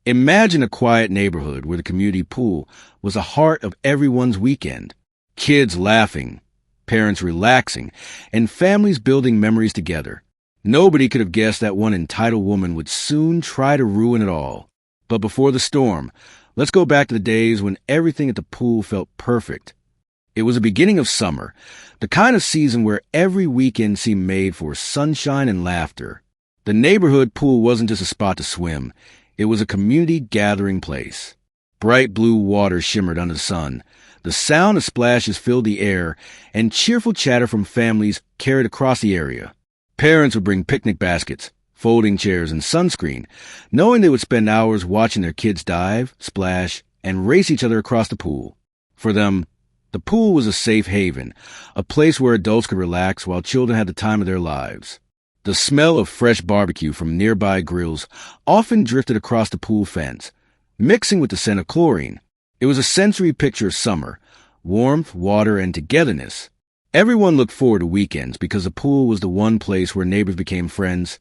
Imagine a quiet neighborhood where the community pool was the heart of everyone's weekend. Kids laughing, parents relaxing, and families building memories together. Nobody could have guessed that one entitled woman would soon try to ruin it all. But before the storm, let's go back to the days when everything at the pool felt perfect. It was the beginning of summer, the kind of season where every weekend seemed made for sunshine and laughter. The neighborhood pool wasn't just a spot to swim. It was a community gathering place. Bright blue water shimmered under the sun. The sound of splashes filled the air, and cheerful chatter from families carried across the area. Parents would bring picnic baskets, folding chairs, and sunscreen, knowing they would spend hours watching their kids dive, splash, and race each other across the pool. For them, the pool was a safe haven, a place where adults could relax while children had the time of their lives. The smell of fresh barbecue from nearby grills often drifted across the pool fence, mixing with the scent of chlorine. It was a sensory picture of summer, warmth, water, and togetherness. Everyone looked forward to weekends because the pool was the one place where neighbors became friends,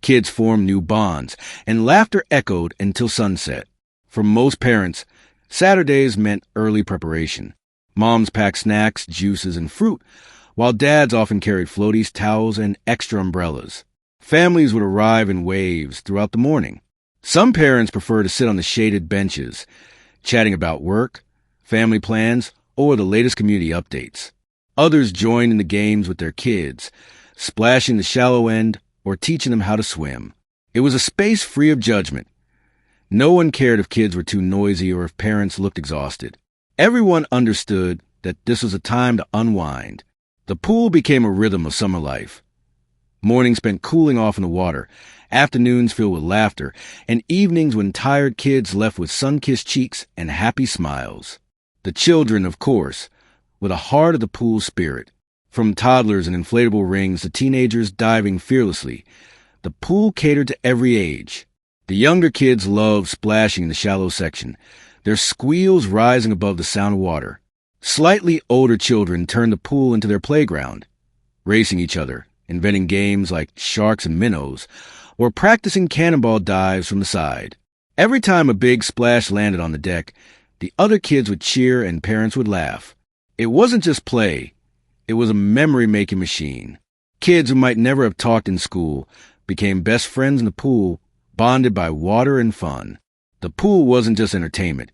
kids formed new bonds, and laughter echoed until sunset. For most parents, Saturdays meant early preparation. Moms packed snacks, juices, and fruit, while dads often carried floaties, towels, and extra umbrellas. Families would arrive in waves throughout the morning. Some parents preferred to sit on the shaded benches, chatting about work, family plans, or the latest community updates. Others joined in the games with their kids, splashing the shallow end or teaching them how to swim. It was a space free of judgment. No one cared if kids were too noisy or if parents looked exhausted. Everyone understood that this was a time to unwind. The pool became a rhythm of summer life. Mornings spent cooling off in the water, afternoons filled with laughter, and evenings when tired kids left with sun-kissed cheeks and happy smiles. The children, of course, were the heart of the pool spirit. From toddlers and inflatable rings to teenagers diving fearlessly, the pool catered to every age. The younger kids loved splashing in the shallow section, their squeals rising above the sound of water. Slightly older children turned the pool into their playground, racing each other, inventing games like sharks and minnows, or practicing cannonball dives from the side. Every time a big splash landed on the deck, the other kids would cheer and parents would laugh. It wasn't just play. It was a memory-making machine. Kids who might never have talked in school became best friends in the pool, bonded by water and fun. The pool wasn't just entertainment.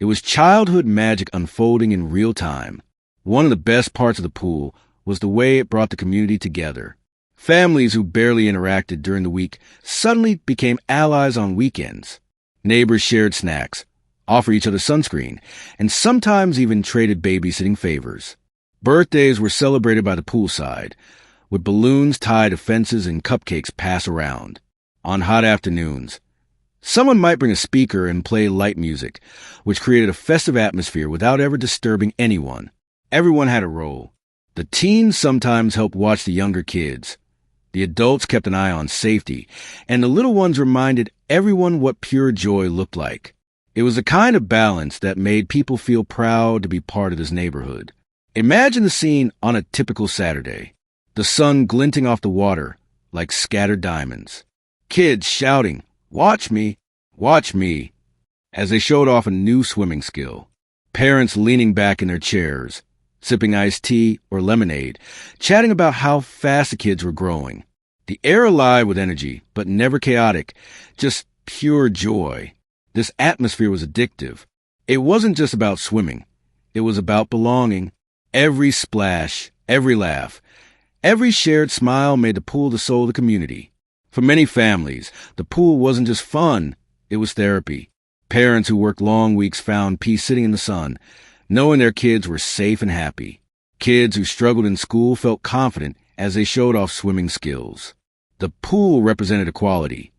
It was childhood magic unfolding in real time. One of the best parts of the pool was the way it brought the community together. Families who barely interacted during the week suddenly became allies on weekends. Neighbors shared snacks, offered each other sunscreen, and sometimes even traded babysitting favors. Birthdays were celebrated by the poolside, with balloons tied to fences and cupcakes passed around. On hot afternoons, someone might bring a speaker and play light music, which created a festive atmosphere without ever disturbing anyone. Everyone had a role. The teens sometimes helped watch the younger kids. The adults kept an eye on safety, and the little ones reminded everyone what pure joy looked like. It was a kind of balance that made people feel proud to be part of this neighborhood. Imagine the scene on a typical Saturday. The sun glinting off the water like scattered diamonds. Kids shouting, "Watch me, watch me," as they showed off a new swimming skill. Parents leaning back in their chairs, sipping iced tea or lemonade, chatting about how fast the kids were growing. The air alive with energy, but never chaotic, just pure joy. This atmosphere was addictive. It wasn't just about swimming. It was about belonging. Every splash, every laugh, every shared smile made the pool the soul of the community. For many families, the pool wasn't just fun, it was therapy. Parents who worked long weeks found peace sitting in the sun, knowing their kids were safe and happy. Kids who struggled in school felt confident as they showed off swimming skills. The pool represented equality.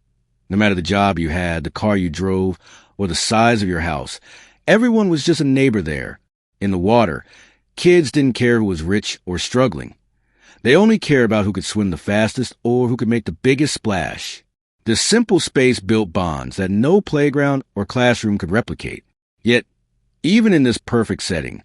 No matter the job you had, the car you drove, or the size of your house, everyone was just a neighbor there. In the water, kids didn't care who was rich or struggling. They only cared about who could swim the fastest or who could make the biggest splash. This simple space built bonds that no playground or classroom could replicate. Yet, even in this perfect setting,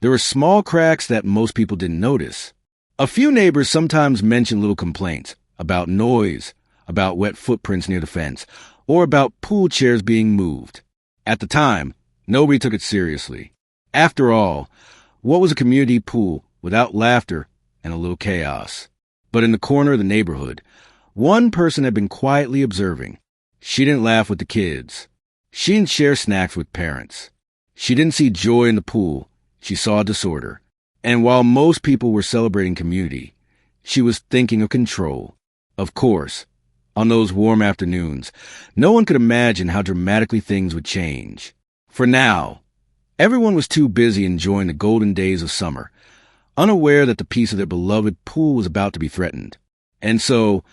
there were small cracks that most people didn't notice. A few neighbors sometimes mentioned little complaints about noise, about wet footprints near the fence, or about pool chairs being moved. At the time, nobody took it seriously. After all, what was a community pool without laughter and a little chaos? But in the corner of the neighborhood, one person had been quietly observing. She didn't laugh with the kids. She didn't share snacks with parents. She didn't see joy in the pool. She saw disorder. And while most people were celebrating community, she was thinking of control. Of course, on those warm afternoons, no one could imagine how dramatically things would change. For now, everyone was too busy enjoying the golden days of summer, unaware that the peace of their beloved pool was about to be threatened. And so,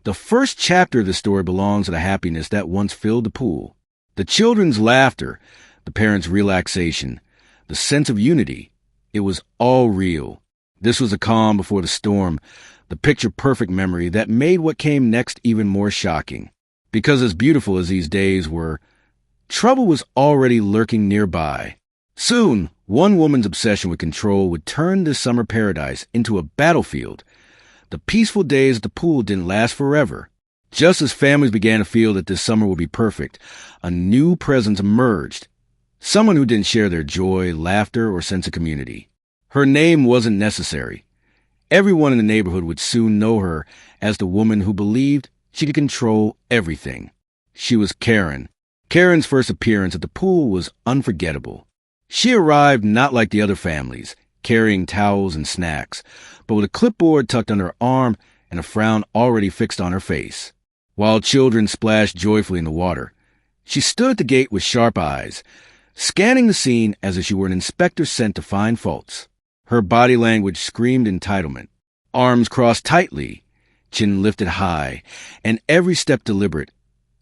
the first chapter of the story belongs to the happiness that once filled the pool. The children's laughter, the parents' relaxation, the sense of unity. It was all real. This was a calm before the storm, the picture-perfect memory that made what came next even more shocking. Because as beautiful as these days were, trouble was already lurking nearby. Soon, one woman's obsession with control would turn this summer paradise into a battlefield. The peaceful days at the pool didn't last forever. Just as families began to feel that this summer would be perfect, a new presence emerged. Someone who didn't share their joy, laughter, or sense of community. Her name wasn't necessary. Everyone in the neighborhood would soon know her as the woman who believed she could control everything. She was Karen. Karen's first appearance at the pool was unforgettable. She arrived not like the other families, carrying towels and snacks, but with a clipboard tucked under her arm and a frown already fixed on her face. While children splashed joyfully in the water, she stood at the gate with sharp eyes, scanning the scene as if she were an inspector sent to find faults. Her body language screamed entitlement. Arms crossed tightly, chin lifted high, and every step deliberate,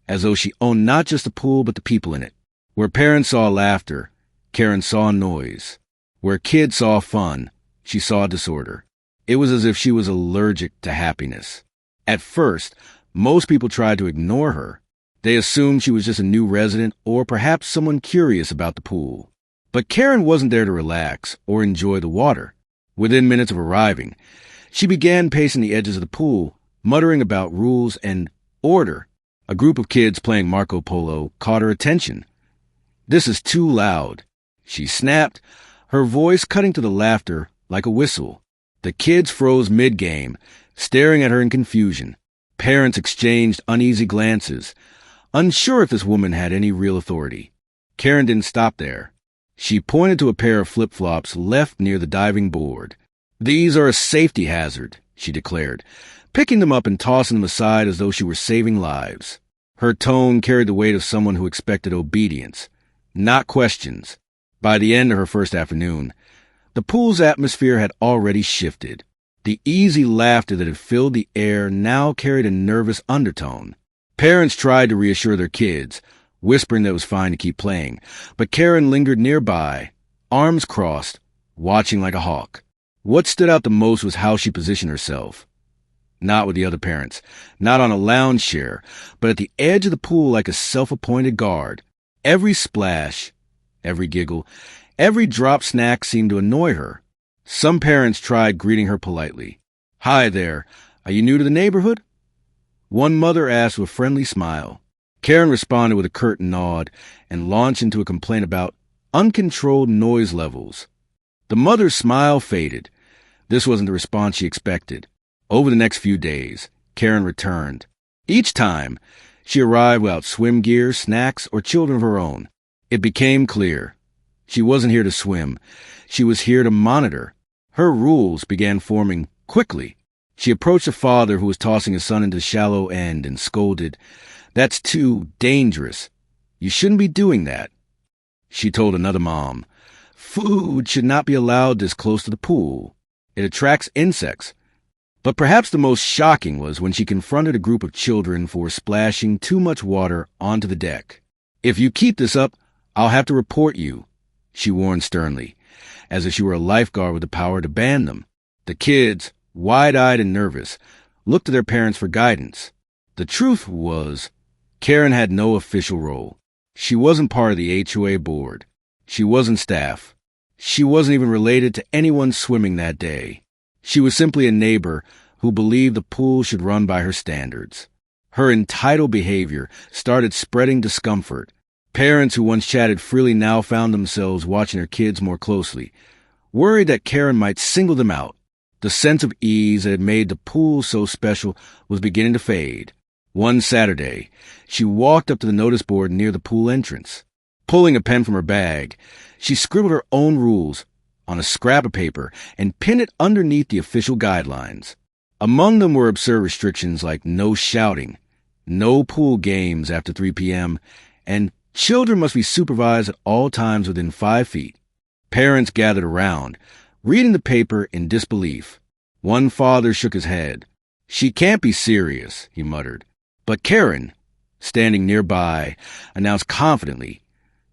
as though she owned not just the pool but the people in it. Where parents saw laughter, Karen saw noise. Where kids saw fun, she saw disorder. It was as if she was allergic to happiness. At first, most people tried to ignore her. They assumed she was just a new resident or perhaps someone curious about the pool. But Karen wasn't there to relax or enjoy the water. Within minutes of arriving, she began pacing the edges of the pool, muttering about rules and order. A group of kids playing Marco Polo caught her attention. "This is too loud," she snapped, her voice cutting to the laughter like a whistle. The kids froze mid-game, staring at her in confusion. Parents exchanged uneasy glances, unsure if this woman had any real authority. Karen didn't stop there. She pointed to a pair of flip-flops left near the diving board. "These are a safety hazard," she declared, picking them up and tossing them aside as though she were saving lives. Her tone carried the weight of someone who expected obedience, not questions. By the end of her first afternoon, the pool's atmosphere had already shifted. The easy laughter that had filled the air now carried a nervous undertone. Parents tried to reassure their kids, whispering that it was fine to keep playing, but Karen lingered nearby, arms crossed, watching like a hawk. What stood out the most was how she positioned herself. Not with the other parents, not on a lounge chair, but at the edge of the pool like a self-appointed guard. Every splash, every giggle, every drop snack seemed to annoy her. Some parents tried greeting her politely. "Hi there, are you new to the neighborhood?" One mother asked with a friendly smile. Karen responded with a curt nod and launched into a complaint about uncontrolled noise levels. The mother's smile faded. This wasn't the response she expected. Over the next few days, Karen returned. Each time, she arrived without swim gear, snacks, or children of her own. It became clear. She wasn't here to swim. She was here to monitor. Her rules began forming quickly. She approached a father who was tossing his son into the shallow end and scolded, "That's too dangerous. You shouldn't be doing that." She told another mom, "Food should not be allowed this close to the pool. It attracts insects." But perhaps the most shocking was when she confronted a group of children for splashing too much water onto the deck. "If you keep this up, I'll have to report you," she warned sternly, as if she were a lifeguard with the power to ban them. The kids, wide-eyed and nervous, looked to their parents for guidance. The truth was, Karen had no official role. She wasn't part of the HOA board. She wasn't staff. She wasn't even related to anyone swimming that day. She was simply a neighbor who believed the pool should run by her standards. Her entitled behavior started spreading discomfort. Parents who once chatted freely now found themselves watching their kids more closely, worried that Karen might single them out. The sense of ease that had made the pool so special was beginning to fade. One Saturday, she walked up to the notice board near the pool entrance. Pulling a pen from her bag, she scribbled her own rules on a scrap of paper and pinned it underneath the official guidelines. Among them were absurd restrictions like no shouting, no pool games after 3 p.m., and children must be supervised at all times within 5 feet. Parents gathered around, reading the paper in disbelief. One father shook his head. "She can't be serious," he muttered. But Karen, standing nearby, announced confidently,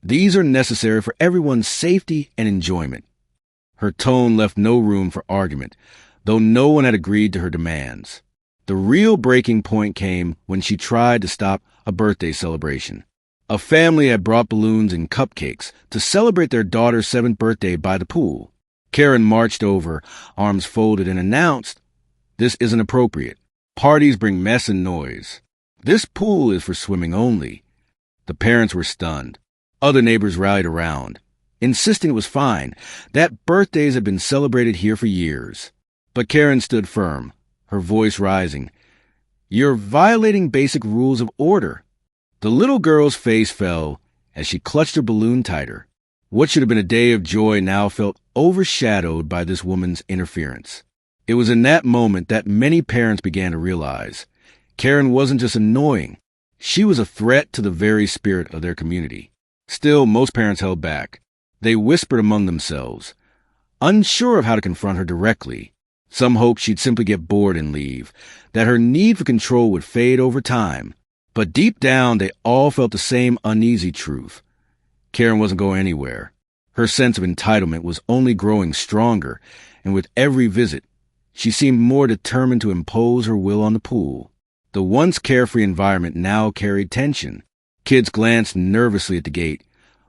"These are necessary for everyone's safety and enjoyment." Her tone left no room for argument, though no one had agreed to her demands. The real breaking point came when she tried to stop a birthday celebration. A family had brought balloons and cupcakes to celebrate their daughter's 7th birthday by the pool. Karen marched over, arms folded, and announced, "This isn't appropriate. Parties bring mess and noise. This pool is for swimming only." The parents were stunned. Other neighbors rallied around, insisting it was fine, that birthdays had been celebrated here for years. But Karen stood firm, her voice rising. "You're violating basic rules of order." The little girl's face fell as she clutched her balloon tighter. What should have been a day of joy now felt overshadowed by this woman's interference. It was in that moment that many parents began to realize Karen wasn't just annoying. She was a threat to the very spirit of their community. Still, most parents held back. They whispered among themselves, unsure of how to confront her directly. Some hoped she'd simply get bored and leave, that her need for control would fade over time. But deep down, they all felt the same uneasy truth. Karen wasn't going anywhere. Her sense of entitlement was only growing stronger, and with every visit, she seemed more determined to impose her will on the pool. The once carefree environment now carried tension. Kids glanced nervously at the gate,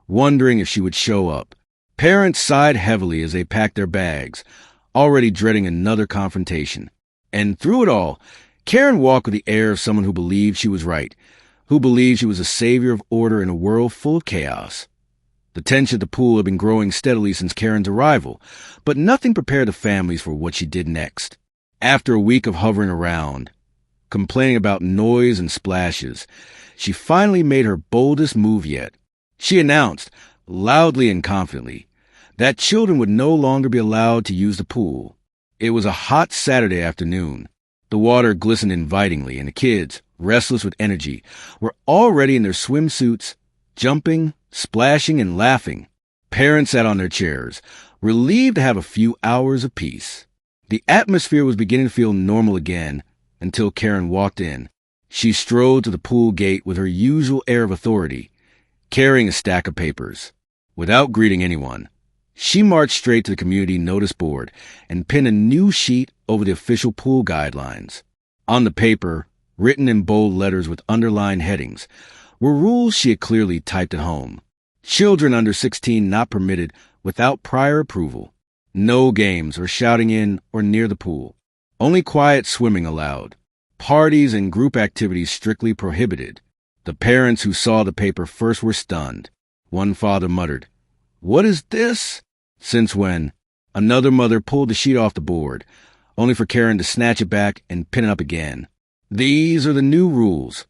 wondering if she would show up. Parents sighed heavily as they packed their bags, already dreading another confrontation. And through it all, Karen walked with the air of someone who believed she was right, who believed she was a savior of order in a world full of chaos. The tension at the pool had been growing steadily since Karen's arrival, but nothing prepared the families for what she did next. After a week of hovering around, complaining about noise and splashes, she finally made her boldest move yet. She announced, loudly and confidently, that children would no longer be allowed to use the pool. It was a hot Saturday afternoon. The water glistened invitingly, and the kids, restless with energy, were already in their swimsuits, jumping, splashing, and laughing. Parents sat on their chairs, relieved to have a few hours of peace. The atmosphere was beginning to feel normal again until Karen walked in. She strode to the pool gate with her usual air of authority, carrying a stack of papers. Without greeting anyone, she marched straight to the community notice board and pinned a new sheet over the official pool guidelines. On the paper, written in bold letters with underlined headings, were rules she had clearly typed at home. Children under 16 not permitted without prior approval. No games or shouting in or near the pool. Only quiet swimming allowed. Parties and group activities strictly prohibited. The parents who saw the paper first were stunned. One father muttered, "What is this?" "Since when?" Another mother pulled the sheet off the board, only for Karen to snatch it back and pin it up again. "These are the new rules,"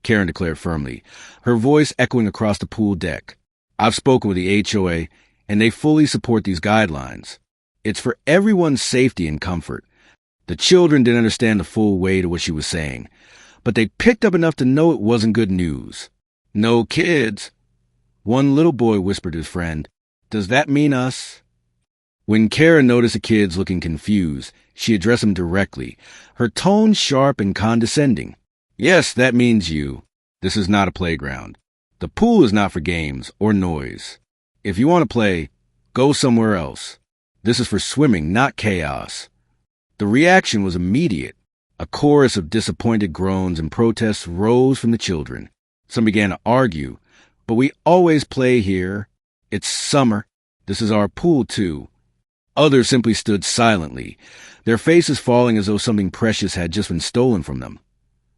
Karen declared firmly, her voice echoing across the pool deck. "I've spoken with the HOA, and they fully support these guidelines. It's for everyone's safety and comfort." The children didn't understand the full weight of what she was saying, but they picked up enough to know it wasn't good news. "No kids." One little boy whispered to his friend, "Does that mean us?" When Karen noticed the kids looking confused, she addressed them directly, her tone sharp and condescending. "Yes, that means you. This is not a playground. The pool is not for games or noise. If you want to play, go somewhere else. This is for swimming, not chaos." The reaction was immediate. A chorus of disappointed groans and protests rose from the children. Some began to argue, "But we always play here. It's summer. This is our pool, too." Others simply stood silently, their faces falling as though something precious had just been stolen from them.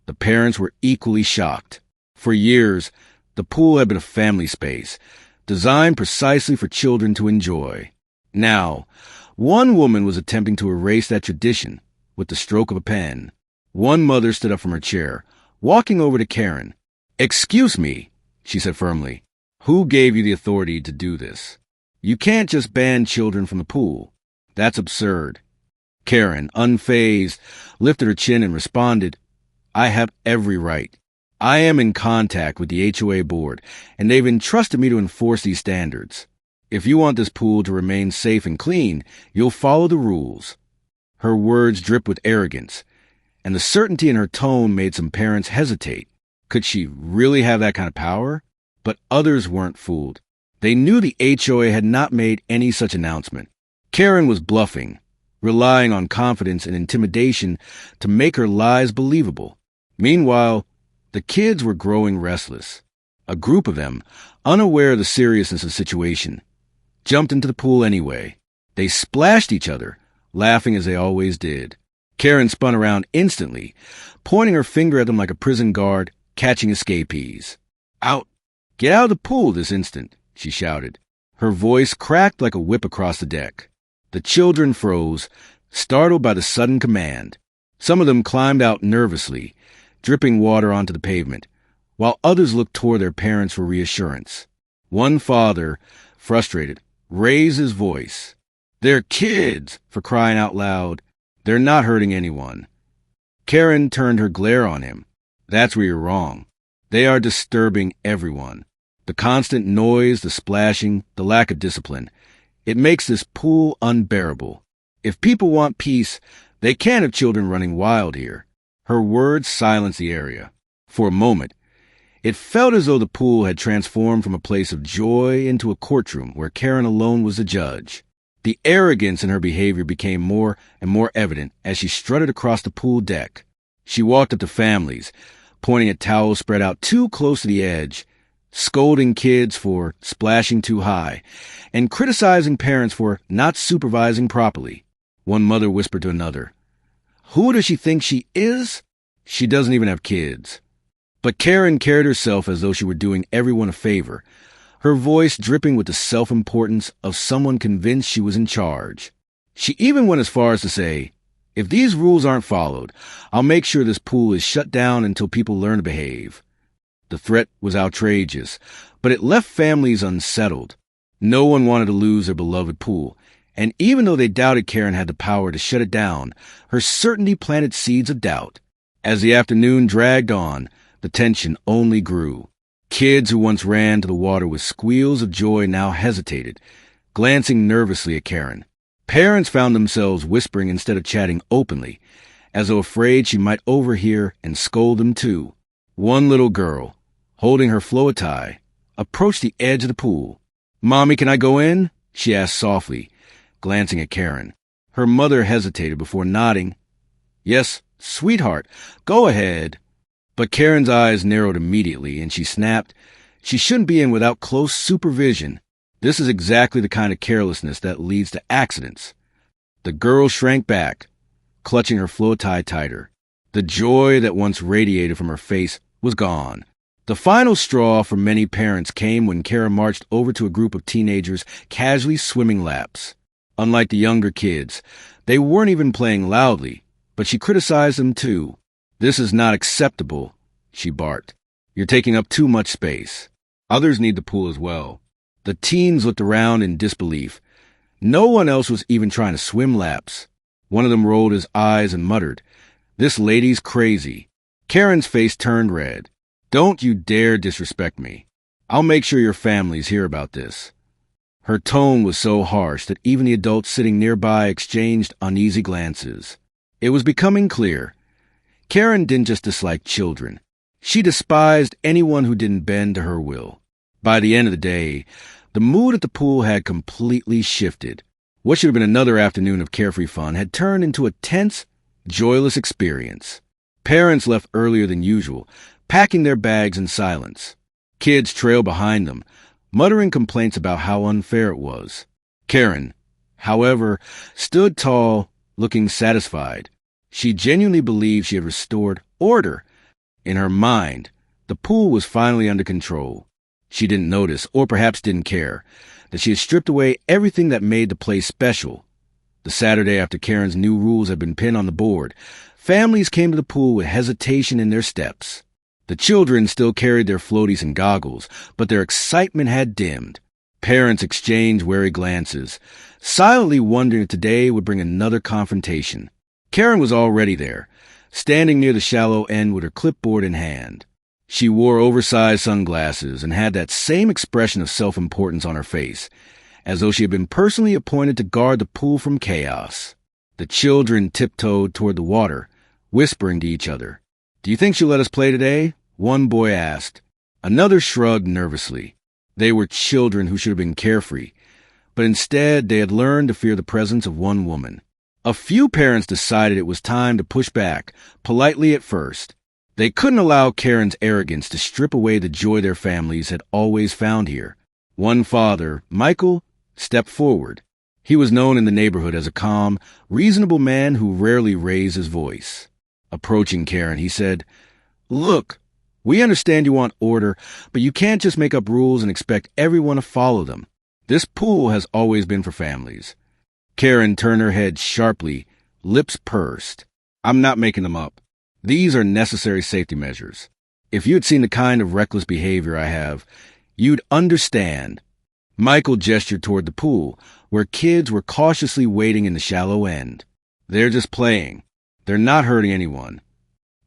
The parents were equally shocked. For years, the pool had been a family space, designed precisely for children to enjoy. Now, one woman was attempting to erase that tradition with the stroke of a pen. One mother stood up from her chair, walking over to Karen. "Excuse me," she said firmly. "Who gave you the authority to do this? You can't just ban children from the pool. That's absurd." Karen, unfazed, lifted her chin and responded, "I have every right. I am in contact with the HOA board, and they've entrusted me to enforce these standards. If you want this pool to remain safe and clean, you'll follow the rules." Her words dripped with arrogance, and the certainty in her tone made some parents hesitate. Could she really have that kind of power? But others weren't fooled. They knew the HOA had not made any such announcement. Karen was bluffing, relying on confidence and intimidation to make her lies believable. Meanwhile, the kids were growing restless. A group of them, unaware of the seriousness of the situation, jumped into the pool anyway. They splashed each other, laughing as they always did. Karen spun around instantly, pointing her finger at them like a prison guard catching escapees. "Out! Get out of the pool this instant," she shouted. Her voice cracked like a whip across the deck. The children froze, startled by the sudden command. Some of them climbed out nervously, dripping water onto the pavement, while others looked toward their parents for reassurance. One father, frustrated, raised his voice. "They're kids, for crying out loud. They're not hurting anyone." Karen turned her glare on him. "That's where you're wrong. They are disturbing everyone. The constant noise, the splashing, the lack of discipline. It makes this pool unbearable. If people want peace, they can't have children running wild here." Her words silenced the area. For a moment, it felt as though the pool had transformed from a place of joy into a courtroom where Karen alone was the judge. The arrogance in her behavior became more and more evident as she strutted across the pool deck. She walked up to families, pointing at towels spread out too close to the edge, scolding kids for splashing too high, and criticizing parents for not supervising properly. One mother whispered to another, "Who does she think she is? She doesn't even have kids." But Karen carried herself as though she were doing everyone a favor, her voice dripping with the self-importance of someone convinced she was in charge. She even went as far as to say, "If these rules aren't followed, I'll make sure this pool is shut down until people learn to behave." The threat was outrageous, but it left families unsettled. No one wanted to lose their beloved pool, and even though they doubted Karen had the power to shut it down, her certainty planted seeds of doubt. As the afternoon dragged on, the tension only grew. Kids who once ran to the water with squeals of joy now hesitated, glancing nervously at Karen. Parents found themselves whispering instead of chatting openly, as though afraid she might overhear and scold them too. One little girl, holding her flow tie, approached the edge of the pool. "Mommy, can I go in?" she asked softly, glancing at Karen. Her mother hesitated before nodding. "Yes, sweetheart, go ahead." But Karen's eyes narrowed immediately, and she snapped, "She shouldn't be in without close supervision. This is exactly the kind of carelessness that leads to accidents." The girl shrank back, clutching her flow tie tighter. The joy that once radiated from her face was gone. The final straw for many parents came when Karen marched over to a group of teenagers casually swimming laps. Unlike the younger kids, they weren't even playing loudly, but she criticized them too. "This is not acceptable," she barked. "You're taking up too much space. Others need the pool as well." The teens looked around in disbelief. No one else was even trying to swim laps. One of them rolled his eyes and muttered, "This lady's crazy." Karen's face turned red. "Don't you dare disrespect me. I'll make sure your families hear about this." Her tone was so harsh that even the adults sitting nearby exchanged uneasy glances. It was becoming clear. Karen didn't just dislike children. She despised anyone who didn't bend to her will. By the end of the day, the mood at the pool had completely shifted. What should have been another afternoon of carefree fun had turned into a tense, joyless experience. Parents left earlier than usual, packing their bags in silence. Kids trailed behind them, muttering complaints about how unfair it was. Karen, however, stood tall, looking satisfied. She genuinely believed she had restored order, In her mind, the pool was finally under control. She didn't notice, or perhaps didn't care, that she had stripped away everything that made the place special. The Saturday after Karen's new rules had been pinned on the board, families came to the pool with hesitation in their steps. The children still carried their floaties and goggles, but their excitement had dimmed. Parents exchanged wary glances, silently wondering if today would bring another confrontation. Karen was already there, standing near the shallow end with her clipboard in hand. She wore oversized sunglasses and had that same expression of self-importance on her face, as though she had been personally appointed to guard the pool from chaos. The children tiptoed toward the water, whispering to each other. "Do you think she'll let us play today?" one boy asked. Another shrugged nervously. They were children who should have been carefree, but instead they had learned to fear the presence of one woman. A few parents decided it was time to push back, politely at first. They couldn't allow Karen's arrogance to strip away the joy their families had always found here. One father, Michael, stepped forward. He was known in the neighborhood as a calm, reasonable man who rarely raised his voice. Approaching Karen, he said, "Look, we understand you want order, but you can't just make up rules and expect everyone to follow them. This pool has always been for families." Karen turned her head sharply, lips pursed. "I'm not making them up. These are necessary safety measures. If you had seen the kind of reckless behavior I have, you'd understand." Michael gestured toward the pool, where kids were cautiously waiting in the shallow end. "They're just playing. They're not hurting anyone."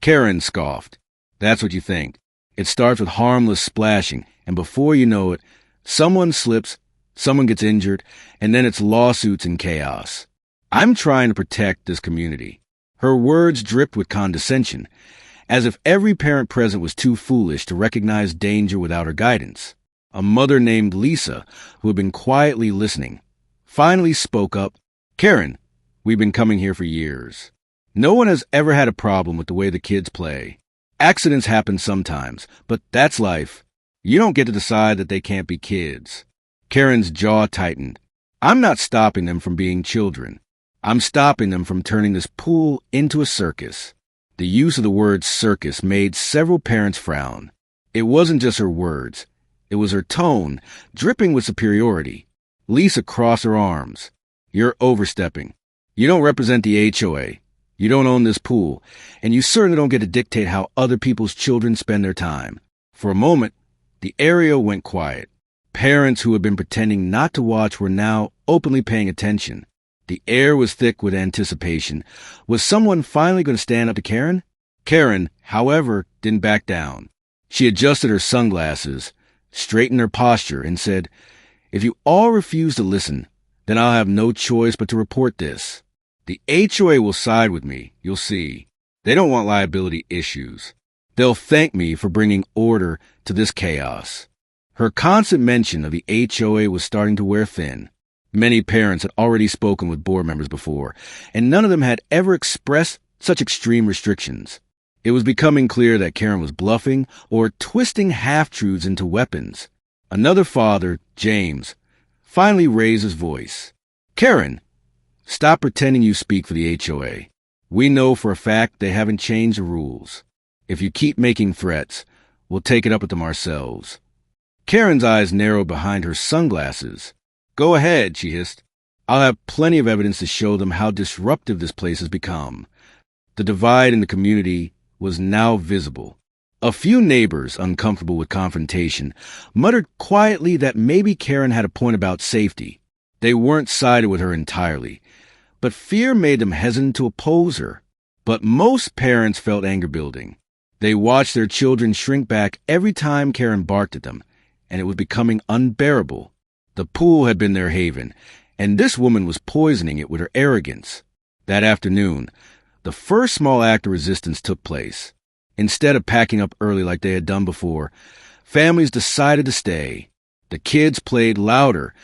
Karen scoffed. "That's what you think. It starts with harmless splashing, and before you know it, someone slips, someone gets injured, and then it's lawsuits and chaos. I'm trying to protect this community." Her words dripped with condescension, as if every parent present was too foolish to recognize danger without her guidance. A mother named Lisa, who had been quietly listening, finally spoke up. "Karen, we've been coming here for years. No one has ever had a problem with the way the kids play. Accidents happen sometimes, but that's life. You don't get to decide that they can't be kids." Karen's jaw tightened. "I'm not stopping them from being children. I'm stopping them from turning this pool into a circus." The use of the word circus made several parents frown. It wasn't just her words. It was her tone, dripping with superiority. Lisa crossed her arms. "You're overstepping. You don't represent the HOA. You don't own this pool, and you certainly don't get to dictate how other people's children spend their time." For a moment, the area went quiet. Parents who had been pretending not to watch were now openly paying attention. The air was thick with anticipation. Was someone finally going to stand up to Karen? Karen, however, didn't back down. She adjusted her sunglasses, straightened her posture, and said, "If you all refuse to listen, then I'll have no choice but to report this. The HOA will side with me, you'll see. They don't want liability issues. They'll thank me for bringing order to this chaos." Her constant mention of the HOA was starting to wear thin. Many parents had already spoken with board members before, and none of them had ever expressed such extreme restrictions. It was becoming clear that Karen was bluffing or twisting half-truths into weapons. Another father, James, finally raised his voice. "Karen, stop pretending you speak for the HOA. We know for a fact they haven't changed the rules. If you keep making threats, we'll take it up with them ourselves." Karen's eyes narrowed behind her sunglasses. "Go ahead," she hissed. "I'll have plenty of evidence to show them how disruptive this place has become." The divide in the community was now visible. A few neighbors, uncomfortable with confrontation, muttered quietly that maybe Karen had a point about safety. They weren't sided with her entirely, but fear made them hesitant to oppose her. But most parents felt anger building. They watched their children shrink back every time Karen barked at them, and it was becoming unbearable. The pool had been their haven, and this woman was poisoning it with her arrogance. That afternoon, the first small act of resistance took place. Instead of packing up early like they had done before, families decided to stay. The kids played louder,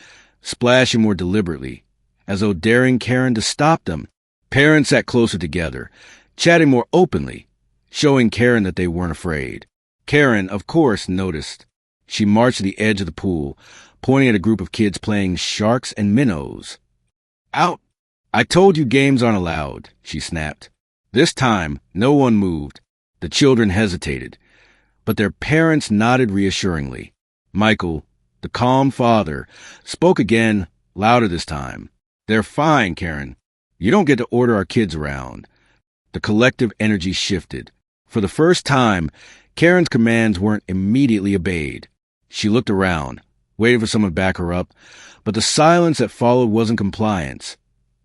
splashing more deliberately, as though daring Karen to stop them. Parents sat closer together, chatting more openly, showing Karen that they weren't afraid. Karen, of course, noticed. She marched to the edge of the pool, pointing at a group of kids playing sharks and minnows. "Out! I told you games aren't allowed," she snapped. This time, no one moved. The children hesitated, but their parents nodded reassuringly. Michael, the calm father, spoke again, louder this time. "They're fine, Karen. You don't get to order our kids around." The collective energy shifted. For the first time, Karen's commands weren't immediately obeyed. She looked around, waiting for someone to back her up, but the silence that followed wasn't compliance.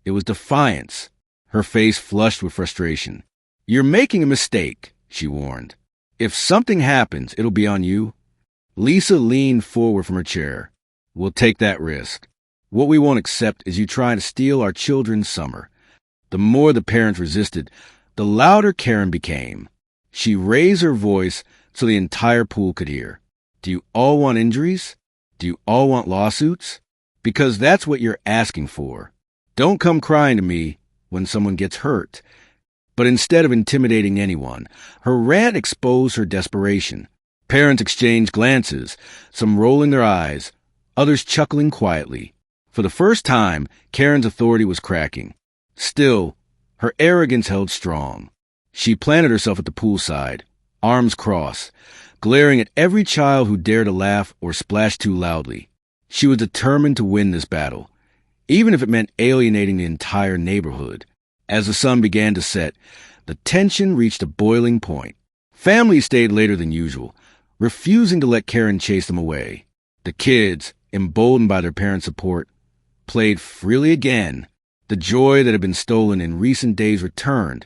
It was defiance. Her face flushed with frustration. "You're making a mistake," she warned. "If something happens, it'll be on you." Lisa leaned forward from her chair. "We'll take that risk. What we won't accept is you trying to steal our children's summer." The more the parents resisted, the louder Karen became. She raised her voice so the entire pool could hear. "Do you all want injuries? Do you all want lawsuits? Because that's what you're asking for. Don't come crying to me when someone gets hurt." But instead of intimidating anyone, her rant exposed her desperation. Parents exchanged glances, some rolling their eyes, others chuckling quietly. For the first time, Karen's authority was cracking. Still, her arrogance held strong. She planted herself at the poolside, arms crossed, glaring at every child who dared to laugh or splash too loudly. She was determined to win this battle, even if it meant alienating the entire neighborhood. As the sun began to set, the tension reached a boiling point. Families stayed later than usual, refusing to let Karen chase them away. The kids, emboldened by their parents' support, played freely again. The joy that had been stolen in recent days returned,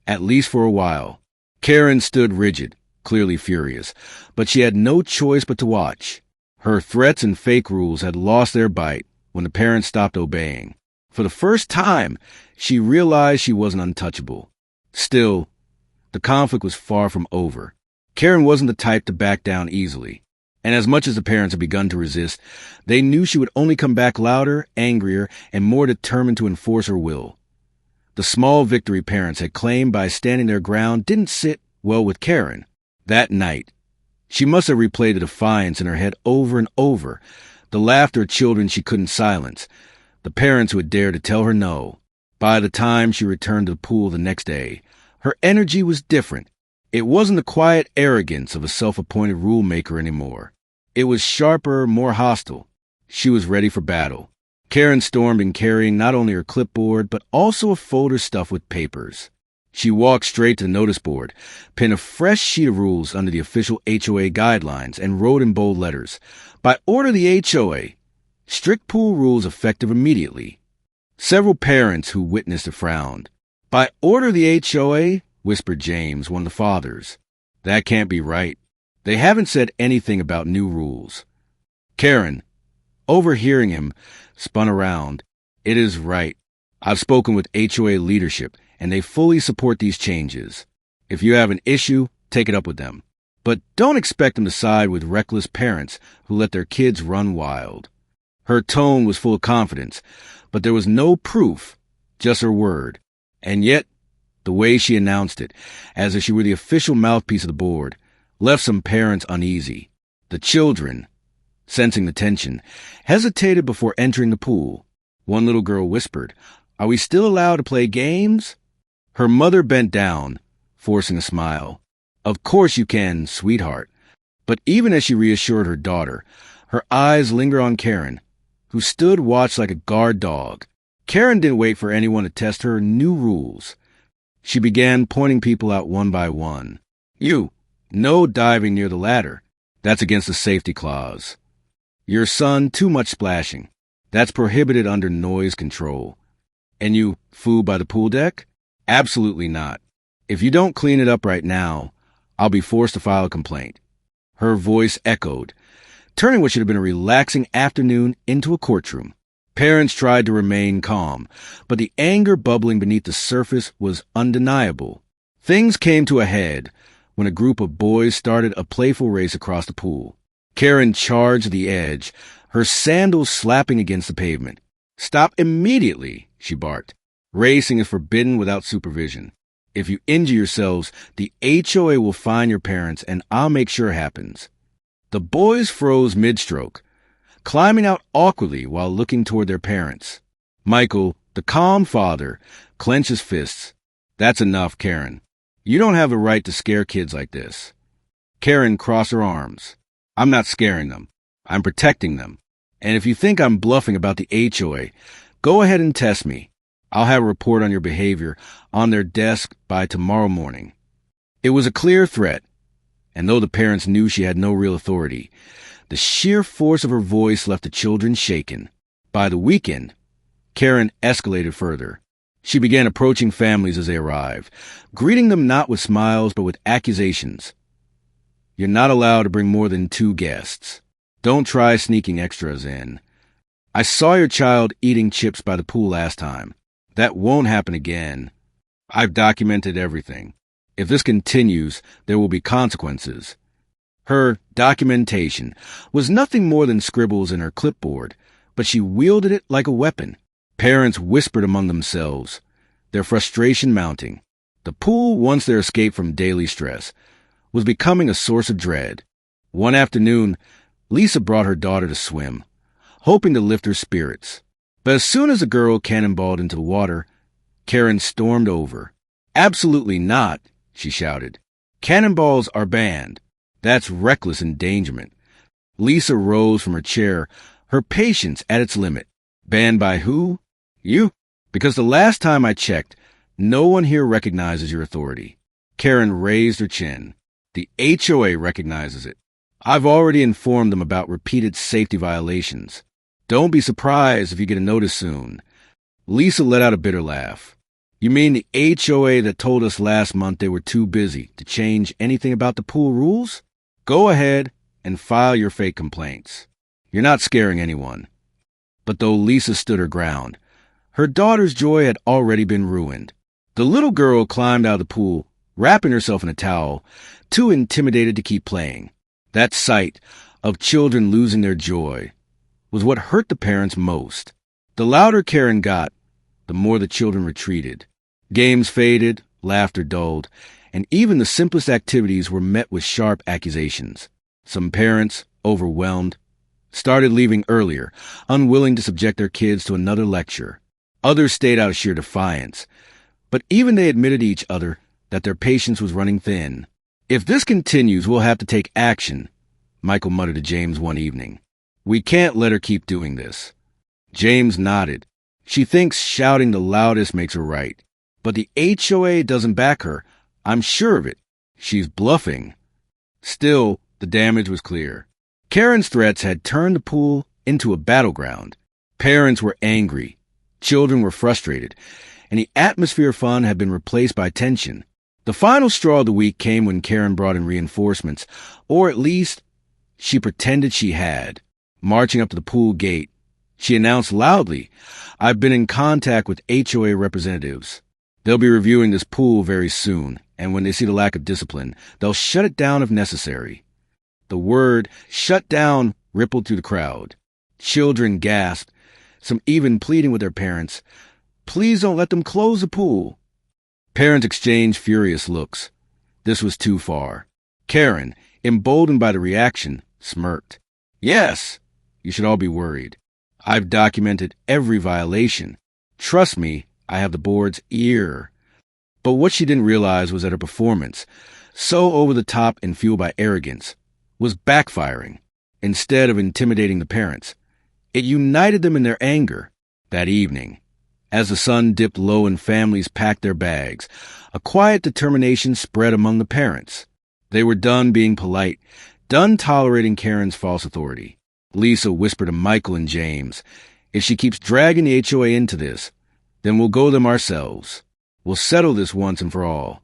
at least for a while. Karen stood rigid, clearly furious, but she had no choice but to watch. Her threats and fake rules had lost their bite when the parents stopped obeying. For the first time, she realized she wasn't untouchable. Still, the conflict was far from over. Karen wasn't the type to back down easily, and as much as the parents had begun to resist, they knew she would only come back louder, angrier, and more determined to enforce her will. The small victory parents had claimed by standing their ground didn't sit well with Karen. That night, she must have replayed the defiance in her head over and over, the laughter of children she couldn't silence, the parents who had dared to tell her no. By the time she returned to the pool the next day, her energy was different. It wasn't the quiet arrogance of a self-appointed rule maker anymore. It was sharper, more hostile. She was ready for battle. Karen stormed in carrying not only her clipboard, but also a folder stuffed with papers. She walked straight to the notice board, pinned a fresh sheet of rules under the official HOA guidelines, and wrote in bold letters, "By order of the HOA, strict pool rules effective immediately." Several parents who witnessed it frowned. "By order of the HOA," whispered James, one of the fathers. "That can't be right. They haven't said anything about new rules." Karen, overhearing him, spun around. "It is right. I've spoken with HOA leadership, and they fully support these changes. If you have an issue, take it up with them. But don't expect them to side with reckless parents who let their kids run wild." Her tone was full of confidence, but there was no proof, just her word. And yet, the way she announced it, as if she were the official mouthpiece of the board, left some parents uneasy. The children, sensing the tension, hesitated before entering the pool. One little girl whispered, "Are we still allowed to play games?" Her mother bent down, forcing a smile. "Of course you can, sweetheart." But even as she reassured her daughter, her eyes lingered on Karen, who stood watched like a guard dog. Karen didn't wait for anyone to test her new rules. She began pointing people out one by one. "You, no diving near the ladder. That's against the safety clause. Your son, too much splashing. That's prohibited under noise control. And you, food by the pool deck? Absolutely not. If you don't clean it up right now, I'll be forced to file a complaint." Her voice echoed, turning what should have been a relaxing afternoon into a courtroom. Parents tried to remain calm, but the anger bubbling beneath the surface was undeniable. Things came to a head when a group of boys started a playful race across the pool. Karen charged the edge, her sandals slapping against the pavement. "Stop immediately," she barked. "Racing is forbidden without supervision. If you injure yourselves, the HOA will fine your parents, and I'll make sure it happens." The boys froze mid-stroke, climbing out awkwardly while looking toward their parents. Michael, the calm father, clenched his fists. "That's enough, Karen. You don't have a right to scare kids like this. Karen crossed her arms. I'm not scaring them. I'm protecting them. And if you think I'm bluffing about the HOA, go ahead and test me. I'll have a report on your behavior on their desk by tomorrow morning. It was a clear threat, and though the parents knew she had no real authority, the sheer force of her voice left the children shaken. By the weekend, Karen escalated further. She began approaching families as they arrived, greeting them not with smiles but with accusations. You're not allowed to bring more than 2 guests. Don't try sneaking extras in. I saw your child eating chips by the pool last time. That won't happen again. I've documented everything. If this continues, there will be consequences. Her documentation was nothing more than scribbles in her clipboard, but she wielded it like a weapon. Parents whispered among themselves, their frustration mounting. The pool, once their escape from daily stress, was becoming a source of dread. One afternoon, Lisa brought her daughter to swim, hoping to lift her spirits. But as soon as the girl cannonballed into the water, Karen stormed over. Absolutely not, she shouted. Cannonballs are banned. That's reckless endangerment. Lisa rose from her chair, her patience at its limit. Banned by who? You? Because the last time I checked, no one here recognizes your authority. Karen raised her chin. The HOA recognizes it. I've already informed them about repeated safety violations. Don't be surprised if you get a notice soon. Lisa let out a bitter laugh. You mean the HOA that told us last month they were too busy to change anything about the pool rules? Go ahead and file your fake complaints. You're not scaring anyone. But though Lisa stood her ground, her daughter's joy had already been ruined. The little girl climbed out of the pool, wrapping herself in a towel, too intimidated to keep playing. That sight of children losing their joy was what hurt the parents most. The louder Karen got, the more the children retreated. Games faded, laughter dulled, and even the simplest activities were met with sharp accusations. Some parents, overwhelmed, started leaving earlier, unwilling to subject their kids to another lecture. Others stayed out of sheer defiance, but even they admitted to each other that their patience was running thin. If this continues, we'll have to take action, Michael muttered to James one evening. We can't let her keep doing this. James nodded. She thinks shouting the loudest makes her right. But the HOA doesn't back her. I'm sure of it. She's bluffing. Still, the damage was clear. Karen's threats had turned the pool into a battleground. Parents were angry. Children were frustrated. And the atmosphere of fun had been replaced by tension. The final straw of the week came when Karen brought in reinforcements, or at least she pretended she had. Marching up to the pool gate, she announced loudly, I've been in contact with HOA representatives. They'll be reviewing this pool very soon, and when they see the lack of discipline, they'll shut it down if necessary. The word shut down rippled through the crowd. Children gasped, some even pleading with their parents, please don't let them close the pool. Parents exchanged furious looks. This was too far. Karen, emboldened by the reaction, smirked. Yes, you should all be worried. I've documented every violation. Trust me, I have the board's ear. But what she didn't realize was that her performance, so over the top and fueled by arrogance, was backfiring. Instead of intimidating the parents, it united them in their anger. That evening, as the sun dipped low and families packed their bags, a quiet determination spread among the parents. They were done being polite, done tolerating Karen's false authority. Lisa whispered to Michael and James, if she keeps dragging the HOA into this, then we'll go them ourselves. We'll settle this once and for all.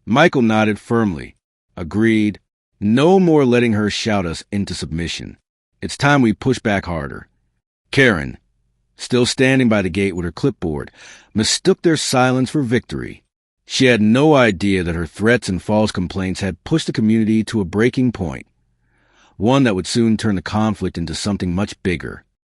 Michael nodded firmly, agreed, no more letting her shout us into submission. It's time we push back harder. Karen, still standing by the gate with her clipboard, mistook their silence for victory. She had no idea that her threats and false complaints had pushed the community to a breaking point, one that would soon turn the conflict into something much bigger.